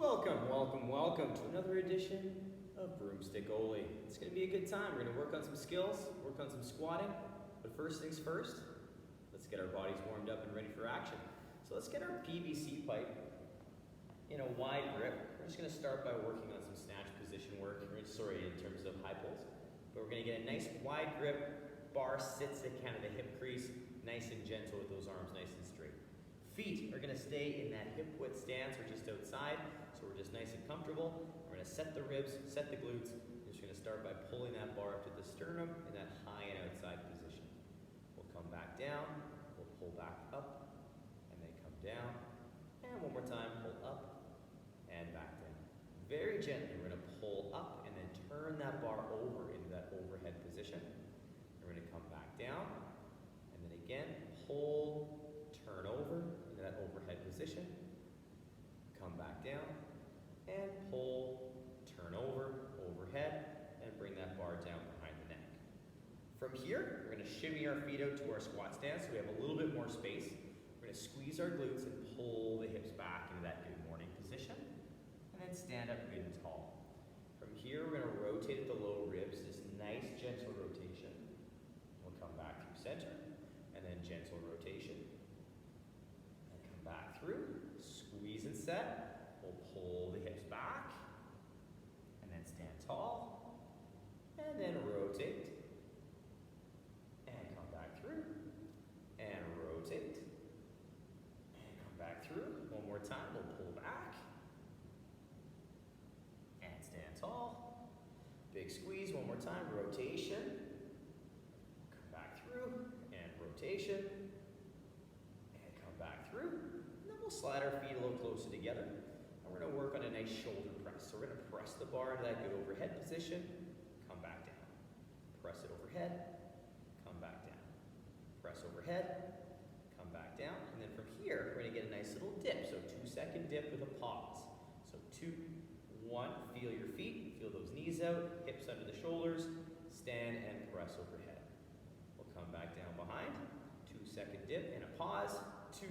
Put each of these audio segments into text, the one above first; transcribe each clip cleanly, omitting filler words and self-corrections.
Welcome to another edition of Broomstick Oly. It's going to be a good time. We're going to work on some skills, work on some squatting, but first things first, let's get our bodies warmed up and ready for action. So let's get our PVC pipe in a wide grip. We're just going to start by working on some snatch position work, in terms of high pulls. But we're going to get a nice wide grip, bar sits at kind of the hip crease, nice and gentle with those arms nice and straight. Feet are going to stay in that hip width stance or just outside, so we're just nice and comfortable. We're going to set the ribs, set the glutes. We're just going to start by pulling that bar up to the sternum in that high and outside position. We'll come back down, we'll pull back up, and then come down. And one more time, pull up and back down. Very gently, we're going to pull up and then turn that bar over into that overhead position. We're going to come back down, and then again, pull, turn over into that overhead position, come back down, and pull, turn over, overhead, and bring that bar down behind the neck. From here, we're going to shimmy our feet out to our squat stance so we have a little bit more space. We're going to squeeze our glutes and pull the hips back into that good morning position, and then stand up good and tall. From here, we're going to rotate at the low ribs, this nice gentle rotation. We'll come back through center, and then gentle rotation. Back through, squeeze and set, we'll pull the hips back, and then stand tall, and then rotate, and come back through, and rotate, and come back through. One more time, we'll pull back, and stand tall. Big squeeze, one more time, rotation, come back through, and rotation, and come back through. We'll slide our feet a little closer together, and we're going to work on a nice shoulder press. So we're going to press the bar into that good overhead position, come back down. Press it overhead, come back down. Press overhead, come back down. And then from here, we're going to get a nice little dip. So 2-second dip with a pause. So 2, 1, feel your feet, feel those knees out, hips under the shoulders, stand and press overhead. We'll come back down behind, 2-second dip and a pause, 2,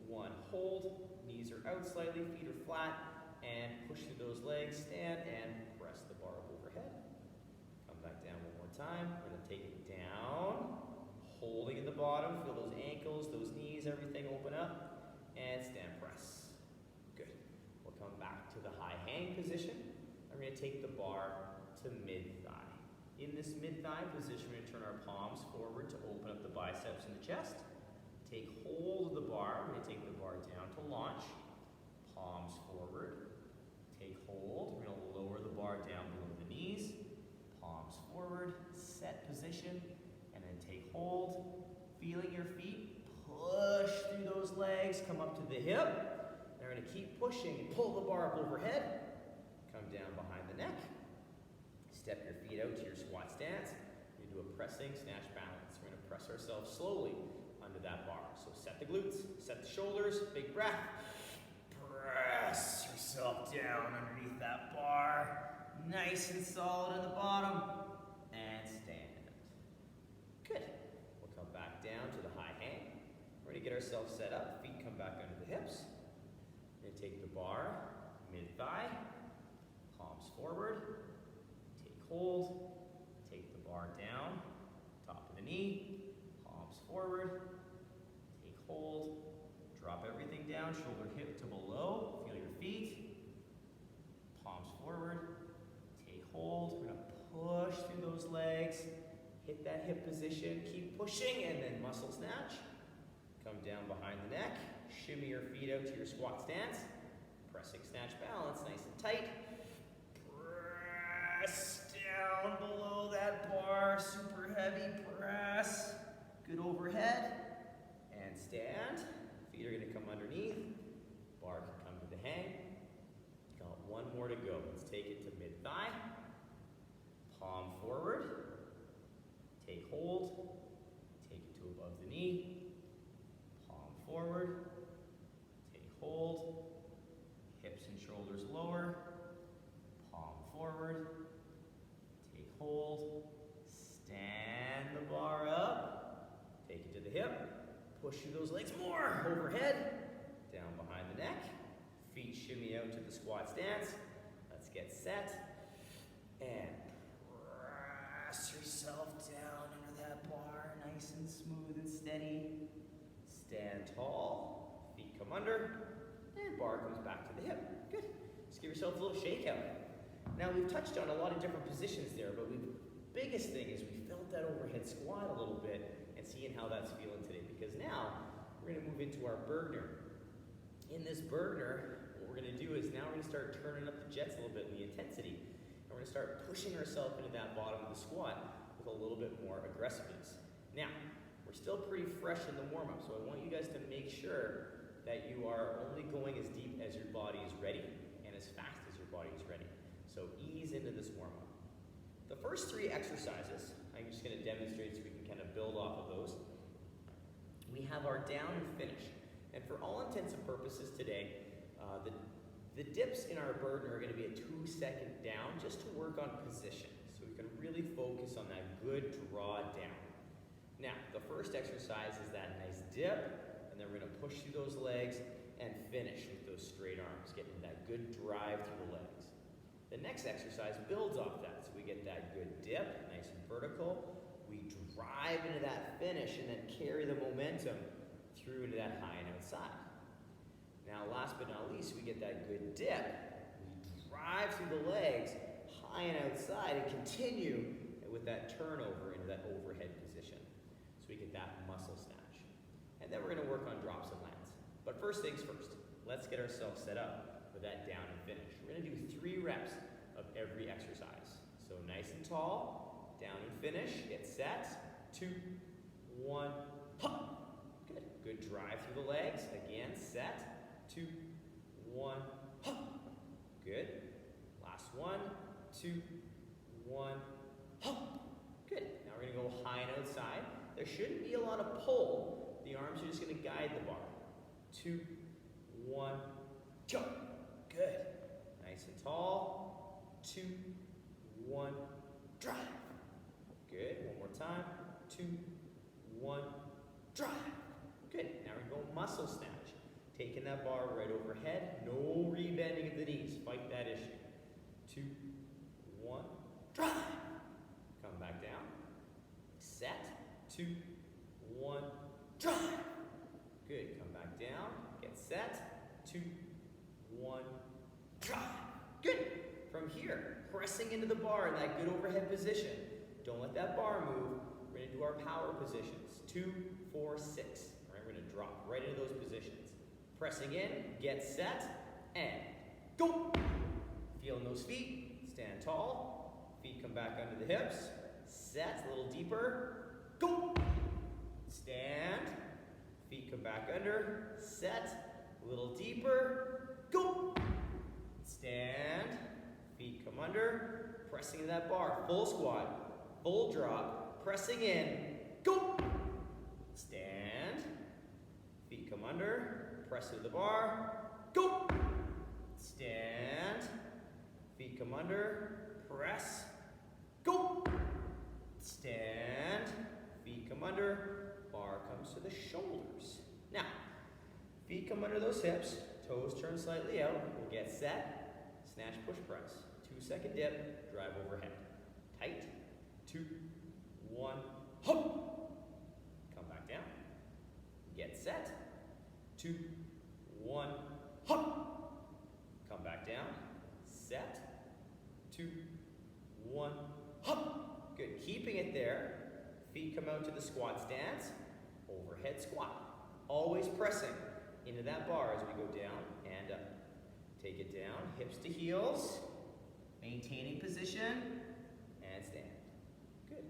1, hold, knees are out slightly, feet are flat, and push through those legs, stand and press the bar overhead. Come back down one more time, we're going to take it down, holding at the bottom, feel those ankles, those knees, everything open up, and stand press. Good. We'll come back to the high hang position. I'm going to take the bar to mid-thigh. In this mid-thigh position, we're going to turn our palms forward to open up the biceps and the chest. Take hold of the bar. We're going to take the bar down to launch. Palms forward. Take hold. We're going to lower the bar down below the knees. Palms forward. Set position. And then take hold. Feeling your feet. Push through those legs. Come up to the hip. And we're going to keep pushing and pull the bar up overhead. Come down behind the neck. Step your feet out to your squat stance. We do a pressing snatch balance. We're going to press ourselves slowly under that bar. So set the glutes, set the shoulders, big breath. Press yourself down underneath that bar. Nice and solid at the bottom. And stand. Good. We'll come back down to the high hang. We're going to get ourselves set up. Feet come back under the hips. We're going to take the bar, mid-thigh, palms forward. Take hold. Take the bar down, top of the knee. Forward, take hold, drop everything down, shoulder hip to below, feel your feet, palms forward, take hold, we're going to push through those legs, hit that hip position, keep pushing, and then muscle snatch. Come down behind the neck, shimmy your feet out to your squat stance, pressing snatch balance, nice and tight. Press down below that bar, super heavy press. Good overhead, and stand. Feet are going to come underneath. Bar can come to the hang. Got one more to go. Let's take it to mid-thigh. Palm forward. Take hold. Take it to above the knee. Palm forward. Take hold. Hips and shoulders lower. Palm forward. Take hold. Stand the bar up. Take it to the hip, push through those legs more, overhead, down behind the neck, feet shimmy out to the squat stance. Let's get set. And press yourself down under that bar, nice and smooth and steady. Stand tall, feet come under, and bar comes back to the hip. Good. Just give yourself a little shakeout. Now we've touched on a lot of different positions there, but the biggest thing is we felt that overhead squat a little bit and seeing how that's feeling today, because now we're going to move into our Bergner. In this Bergner, what we're going to do is now we're going to start turning up the jets a little bit in the intensity. And we're going to start pushing ourselves into that bottom of the squat with a little bit more aggressiveness. Now, we're still pretty fresh in the warm-up, so I want you guys to make sure that you are only going as deep as your body is ready and as fast as your body is ready. So ease into this warm-up. The first 3 exercises, I'm just going to demonstrate so we can kind of build off of those. We have our down and finish. And for all intents and purposes today, the dips in our Bergner are going to be a 2-second down just to work on position. So we can really focus on that good draw down. Now, the first exercise is that nice dip, and then we're going to push through those legs and finish with those straight arms, getting that good drive through the legs. The next exercise builds off that. So we get that good dip, nice and vertical. We drive into that finish and then carry the momentum through into that high and outside. Now, last but not least, we get that good dip. We drive through the legs, high and outside, and continue with that turnover into that overhead position. So we get that muscle snatch. And then we're going to work on drops and lands. But first things first, let's get ourselves set up for that down and finish. We're going to do 3 reps of every exercise. So nice and tall, down and finish, get set, 2, 1, hop. Good. Good drive through the legs. Again, set, 2, 1, hop. Good. Last one, 2, 1, hop. Good. Now we're going to go high and outside. There shouldn't be a lot of pull. The arms are just going to guide the bar. 2, 1, jump. Good. Nice and tall. 2, 1, drive. Good. One more time. 2, 1, drive. Good. Now we're going to go muscle snatch. Taking that bar right overhead. No rebending of the knees. Fight that issue. 2, 1, drive. Come back down. Set. 2, 1, drive. Good. Come back down. Get set. 2, 1, drive. Good. From here, pressing into the bar in that good overhead position. Don't let that bar move. We're going to do our power positions. 2, 4, 6. All right, we're going to drop right into those positions. Pressing in, get set, and go. Feeling those feet. Stand tall. Feet come back under the hips. Set, a little deeper. Go. Stand. Feet come back under. Set, a little deeper. Go. Stand. Feet come under. Pressing into that bar. Full squat. Full drop. Pressing in. Go. Stand. Feet come under. Press into the bar. Go. Stand. Feet come under. Press. Go. Stand. Feet come under. Bar comes to the shoulders. Now, feet come under those hips. Toes turn slightly out. We'll get set. Snatch, push, press. 2-second dip. Drive overhead. Tight. 2, 1, hop. Come back down. Get set. 2, 1, hop. Come back down. Set. 2, 1, hop. Good. Keeping it there. Feet come out to the squat stance. Overhead squat. Always pressing into that bar as we go down and up. Take it down. Hips to heels. Maintaining position. And stand. Good.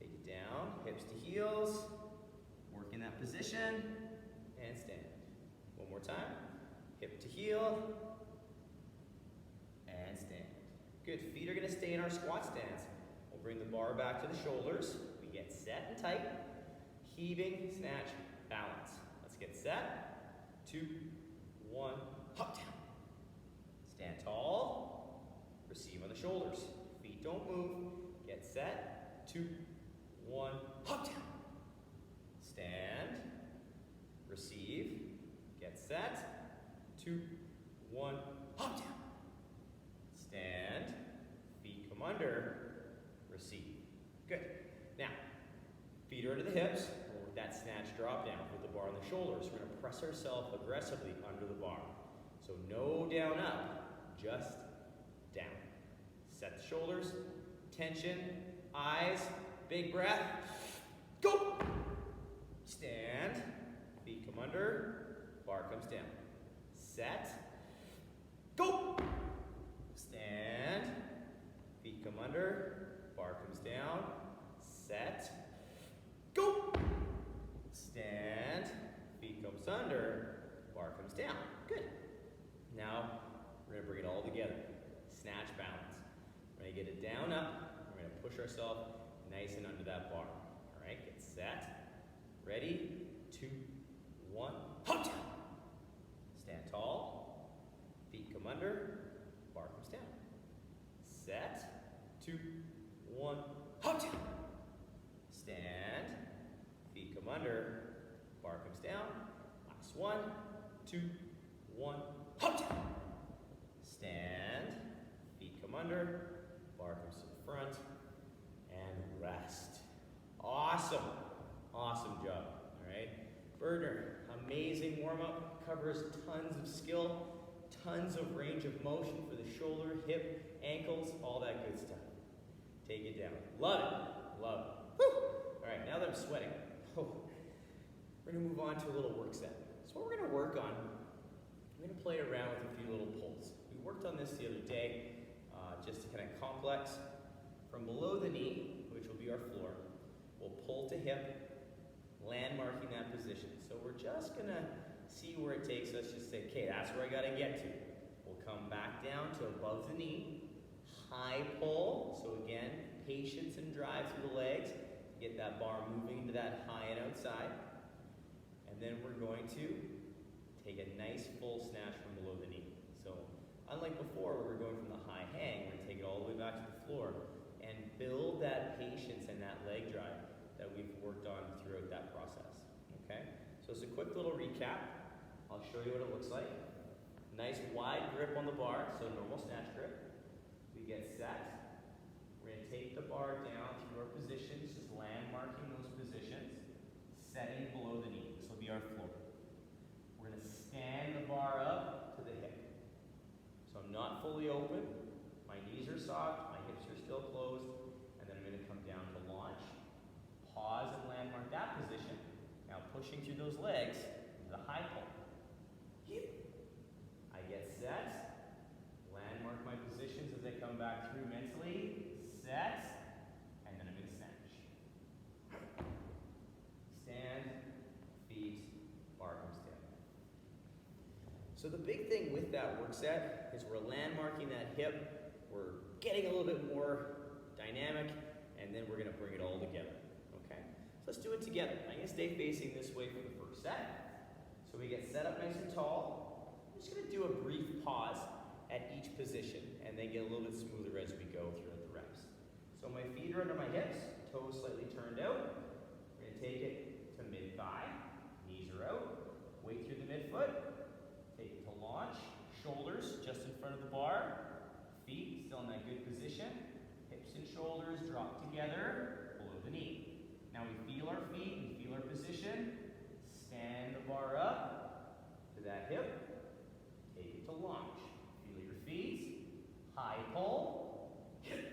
Take it down. Hips to heels. Work in that position. And stand. One more time. Hip to heel. And stand. Good. Feet are going to stay in our squat stance. We'll bring the bar back to the shoulders. We get set and tight. Heaving, snatch, balance. Let's get set. 2, 1, hop down. Stand tall. Receive on the shoulders. Feet don't move. Get set. 2, 1, hop down. Stand. Receive. Get set. 2, 1, to the hips. We'll work that snatch drop down with the bar on the shoulders. We're going to press ourselves aggressively under the bar. So no down up, just down. Set the shoulders, tension, eyes, big breath. Go! Stand, feet come under, bar comes down. Set, go! Stand, feet come under, bar comes down. Set, go! Stand, feet comes under, bar comes down. Good. Now, we're going to bring it all together. Snatch balance. We're going to get it down, up. We're going to push ourselves nice and under that bar. All right, get set. Ready, 2, 1, hop! Stand tall. Feet come under, bar comes down. Set, 2, 1, hop! Stand. Feet come under, bar comes down. Last 1, 2, 1, hop! Stand. Feet come under, bar comes to the front, and rest. Awesome. Awesome job. All right. Burner, amazing warm-up. Covers tons of skill, tons of range of motion for the shoulder, hip, ankles, all that good stuff. Take it down. Love it. Love it. Woo! All right, now that I'm sweating, we're going to move on to a little work set. So what we're going to work on, I'm going to play around with a few little pulls. We worked on this the other day, just to kind of complex. From below the knee, which will be our floor, we'll pull to hip, landmarking that position. So we're just going to see where it takes us. Just say, okay, that's where I got to get to. We'll come back down to above the knee, high pull. So again, patience and drive through the legs. Get that bar moving into that high and outside. And then we're going to take a nice full snatch from below the knee. So unlike before where we're going from the high hang, we're going to take it all the way back to the floor and build that patience and that leg drive that we've worked on throughout that process. Okay? So it's a quick little recap. I'll show you what it looks like. Nice wide grip on the bar, so normal snatch grip. We get set. We're going to take the bar down through our positions, just landmarking those positions, setting below the knee. This will be our floor. We're going to stand the bar up to the hip. So I'm not fully open. My knees are soft, my hips are still closed, and then I'm going to come down to launch. Pause and landmark that position. Now pushing through those legs into the high pull. I get set. Landmark my positions as I come back through mentally. Set, and then I'm going to snatch. Stand, feet, bar comes down. So the big thing with that work set is we're landmarking that hip, we're getting a little bit more dynamic, and then we're going to bring it all together. Okay? So let's do it together. I'm going to stay facing this way for the first set. So we get set up nice and tall. I'm just going to do a brief pause at each position, and then get a little bit smoother as we go throughout the reps. So my feet are under my hips, toes slightly turned out. We're going to take it to mid-thigh, knees are out, weight through the midfoot, take it to launch, shoulders just in front of the bar, feet still in that good position, hips and shoulders drop together, below the knee. Now we feel our feet, we feel our position, stand the bar up to that hip, take it to launch. Feel your feet, high pull, good.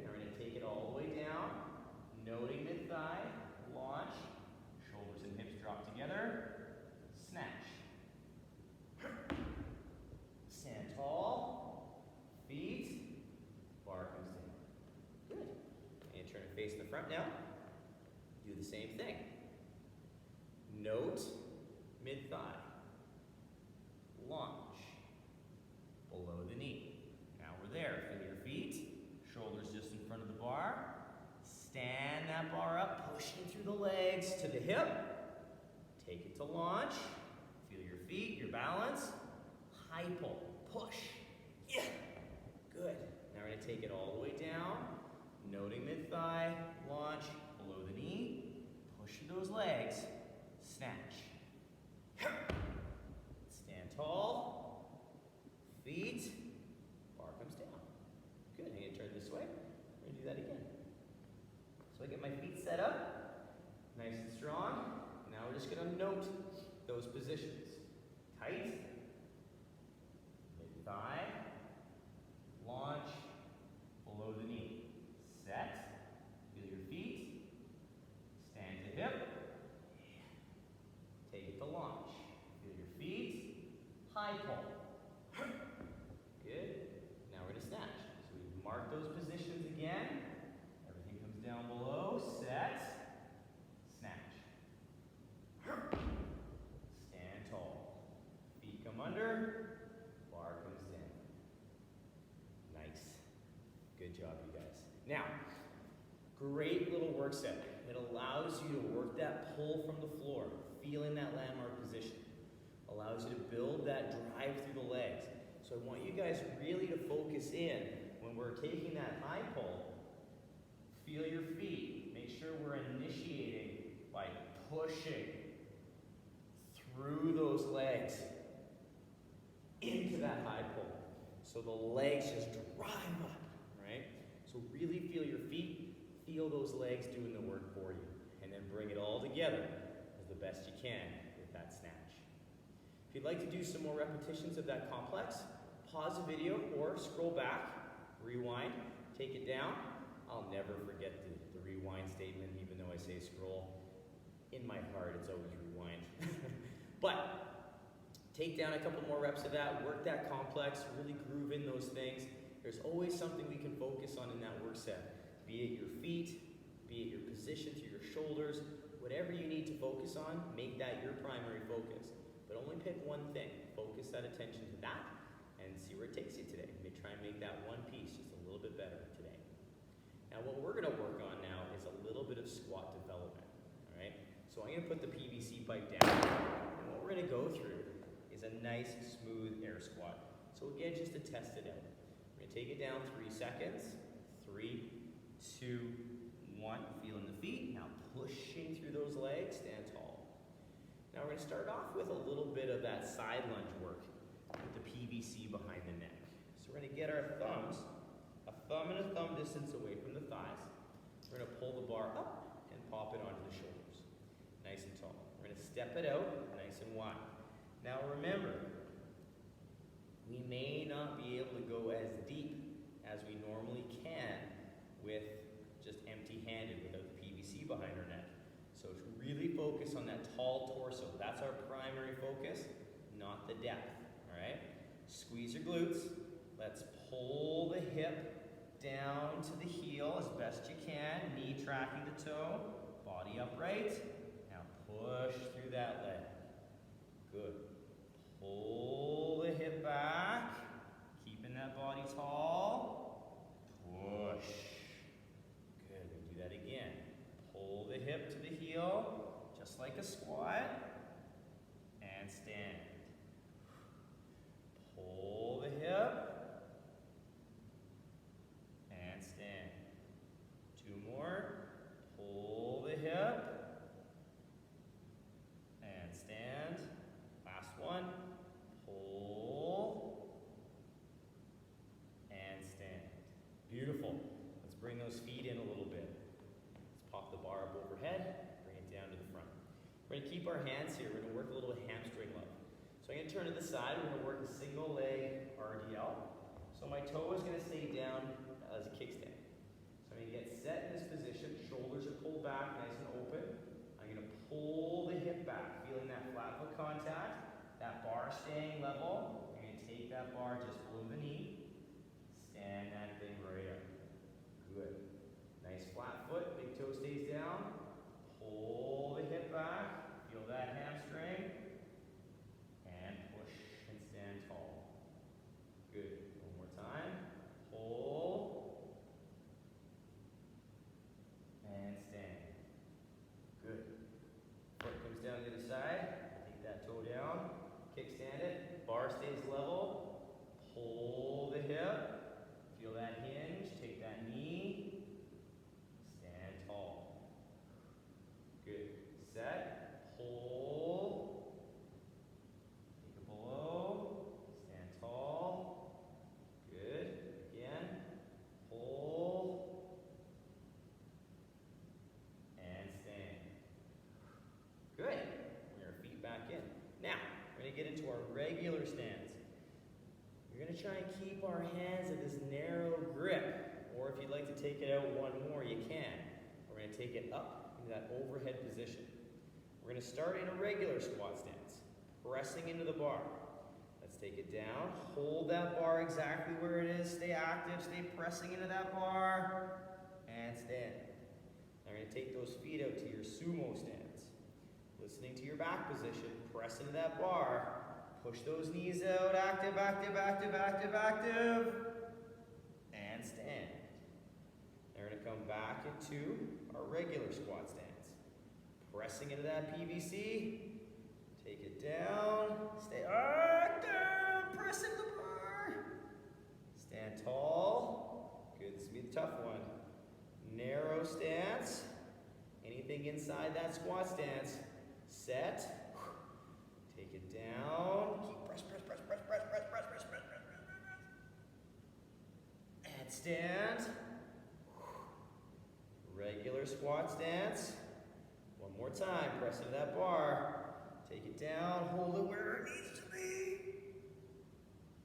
Now we're going to take it all the way down, noting mid-thigh, launch, shoulders and hips drop together, snatch. Stand tall, feet, bar comes down. Good. And turn and face the front now. Do the same thing. Note mid-thigh, launch, below the knee. Now we're there. Feel your feet, shoulders just in front of the bar. Stand that bar up, pushing through the legs to the hip. Take it to launch. Feel your feet, your balance. High pull, push. Yeah, good. Now we're going to take it all the way down, noting mid-thigh, launch, below the knee. Push through those legs, snatch. Stand tall, feet, bar comes down. Good, I'm going to turn this way. We're going to do that again. So I get my feet set up, just going to note those positions. Tight, mid-thigh, launch, below the knee. Set, feel your feet, stand to hip, take it to launch. Feel your feet, high pull. Good. Now we're going to snatch. So we mark those positions again. Everything comes down below. Set, snatch. Stand tall. Feet come under, bar comes down. Nice. Good job, you guys. Now, great little work set. It allows you to work that pull from the floor, feeling that landmark position. Allows you to build that drive through the legs. So I want you guys really to focus in when we're taking that high pull. Feel your feet. Make sure we're initiating by pushing through those legs into that high pull. So the legs just drive up, right? So really feel your feet, feel those legs doing the work for you, and then bring it all together as the best you can with that snatch. If you'd like to do some more repetitions of that complex, pause the video or scroll back, rewind, take it down. I'll never forget the rewind statement, even though I say scroll. In my heart, it's always rewind. But take down a couple more reps of that, work that complex, really groove in those things. There's always something we can focus on in that work set. Be it your feet, be it your position to your shoulders, whatever you need to focus on, make that your primary focus. But only pick one thing. Focus that attention to that and see where it takes you today. Try and make that one piece just a little bit better today. Now what we're going to work on now is a little bit of squat development. All right? So I'm going to put the PVC pipe down. And what we're going to go through is a nice, smooth air squat. So again, just to test it out. We're going to take it down 3 seconds. 3, 2, 1. Feeling the feet. Now pushing through those legs. Stand tall. Now we're going to start off with a little bit of that side lunge work with the PVC behind the neck. So we're going to get our thumbs, a thumb and a thumb distance away from the thighs. We're going to pull the bar up and pop it onto the shoulders. Nice and tall. We're going to step it out nice and wide. Now remember, we may not be able to go as deep as we normally can with just empty-handed without the PVC behind our neck. So to really focus on that tall torso. That's our primary focus, not the depth, all right? Squeeze your glutes. Let's pull the hip down to the heel as best you can. Knee tracking the toe, body upright. Now push through that leg. Good. Pull the hip back, keeping that body tall. Push. Good, we do that again. Pull the hip to the heel, just like a squat, and stand. Pull the hip, and stand. 2 more. Pull the hip, and stand. Last one. Pull, and stand. Beautiful. Let's bring those feet in a little bit. Pop the bar up overhead, bring it down to the front. We're going to keep our hands here. We're going to work a little hamstring love. So I'm going to turn to the side. We're going to work a single leg RDL. So my toe is going to stay down as a kickstand. So I'm going to get set in this position. Shoulders are pulled back, nice and open. I'm going to pull the hip back, feeling that flat foot contact, that bar staying level. I'm going to take that bar just below the knee. Stand that thing right up. Good. Nice flat foot, big toe stays down. Pull the hip back, feel that hamstring, and push and stand tall. Good. One more time. Pull and stand. Good. Foot comes down to the side. Take that toe down. Kickstand it. Bar stays level. Pull going to try and keep our hands in this narrow grip. Or if you'd like to take it out one more, you can. We're going to take it up into that overhead position. We're going to start in a regular squat stance, pressing into the bar. Let's take it down. Hold that bar exactly where it is. Stay active. Stay pressing into that bar. And stand. Now we're going to take those feet out to your sumo stance. Listening to your back position. Press into that bar. Push those knees out. Active, active, active, active, active. And stand. Now we're going to come back into our regular squat stance. Pressing into that PVC. Take it down. Stay active. Press into the bar. Stand tall. Good. This will be the tough one. Narrow stance. Anything inside that squat stance. Set. Take it down. Keep press, press, press, press, press, press, press, press, press, press, press, press. And stand. Regular squat stance. One more time. Press into that bar. Take it down. Hold it where it needs to be.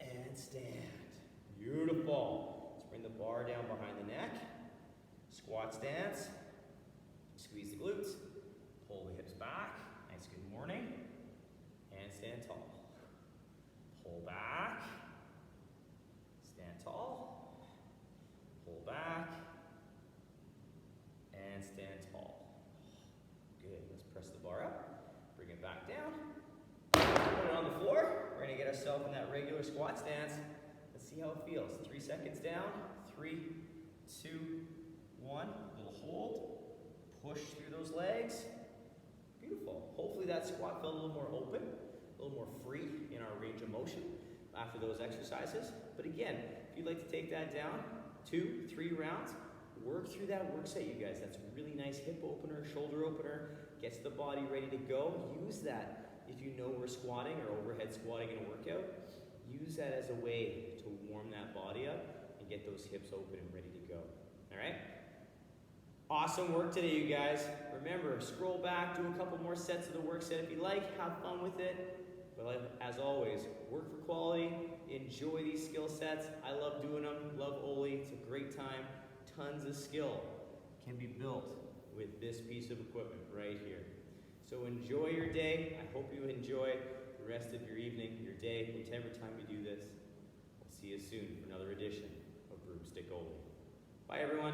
And stand. Beautiful. Let's bring the bar down behind the neck. Squat stance. Squeeze the glutes. Pull the hips back. Nice good morning. And stand tall. Pull back. Stand tall. Pull back. And stand tall. Good. Let's press the bar up. Bring it back down. Put it on the floor. We're going to get ourselves in that regular squat stance. Let's see how it feels. 3 seconds down. 3, 2, 1. A little hold. Push through those legs. Beautiful. Hopefully that squat felt a little more open, a little more free in our range of motion after those exercises. But again, if you'd like to take that down, 2, 3 rounds, work through that work set, you guys. That's a really nice hip opener, shoulder opener, gets the body ready to go. Use that if you know we're squatting or overhead squatting in a workout. Use that as a way to warm that body up and get those hips open and ready to go. All right? Awesome work today, you guys. Remember, scroll back, do a couple more sets of the work set if you like, have fun with it. But as always, work for quality, enjoy these skill sets. I love doing them, love Oly, it's a great time. Tons of skill can be built with this piece of equipment right here. So enjoy your day. I hope you enjoy the rest of your evening, your day, whatever time you do this. We'll see you soon for another edition of Broomstick Oly. Bye, everyone.